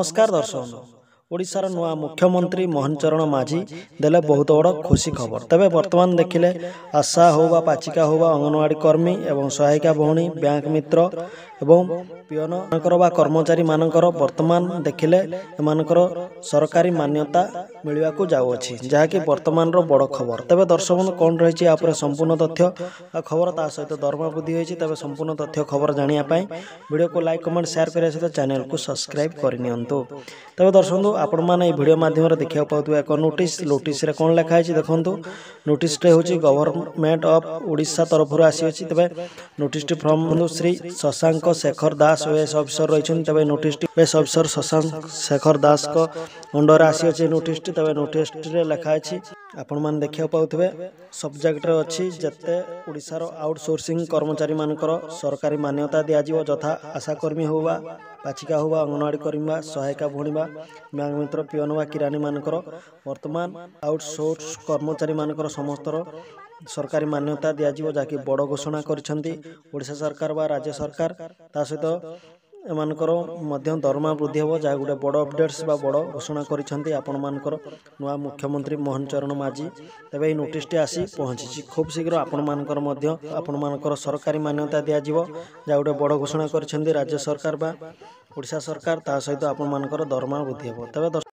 नमस्कार दर्शक ओडिशार नुआ मुख्यमंत्री मोहन चरण माझी देले बहुत बड़ खुशी खबर। तेबे वर्तमान देखिले आशा हो बा पाचिका हो बा अंगनवाड़ी कर्मी एवं सहायिका भौणी बैंक मित्र एवं पियन बा कर्मचारी मानकर वर्तमान देखिले एमानकर सरकारी मान्यता मिलवा को जाउछि जहाँकि वर्तमान रो बड़ खबर। तेबे दर्शक बंधु कौन रही आपरे संपूर्ण तथ्य खबर ता सहित दरमा वृद्धि होइछि। तेबे संपूर्ण तथ्य खबर जानिया पाई वीडियो को लाइक कमेंट शेयर करिया सहित चैनल को सब्सक्राइब करनियंतु। तेबे दर्शक आपण माने वीडियो माध्यम देखा पाउथबे एक नोटिस रे कोन लिखा है देखंतु। नोटिस रे होची गवर्नमेंट ऑफ ओडिशा तरफ आसी अछि। तबे नोटिस टी from Shri Shashank Shekhar Das OS officer रहिछन। तबे नोटिस टी ओएस ऑफिसर शशांक शेखर दास को अंडर आसी अछि नोटिस टी। तबे नोटिस रे लिखा अछि आपण माने देखा पाउथबे सब्जेक्ट रे अछि जते ओडिशा रो आउटसोर्सिंग कर्मचारी मानकर सरकारी मान्यता दिया जिवो यथा आशाकर्मी होबा पाचिका होबा अंगनवाड़ी कर्मी सहायिका भौणीबा बैंक मित्र पियन बा किरानी मानकर वर्तमान आउटसोर्स कर्मचारी मानकर समस्त सरकारी मान्यता दिया जिवो जाकि बड़ घोषणा करिसेंती ओडिशा सरकार बा राज्य सरकार। ता सहित एमानकर मध्य दरमा वृद्धि हो जा गोटे बड़ अपडेट्स बा बड़ घोषणा करिसेंती आपण मानकर नुआ मुख्यमंत्री मोहन चरण माझी। तबे नोटिस टी आसी पहुंची खूब शीघ्र आपण मानकर सरकारी मान्यता दिया जिवो जा गोटे बड़ घोषणा करिसेंती राज्य सरकार बा ओडिशा सरकार। ता सहित आपण मानकर दरमा वृद्धि हो। तबे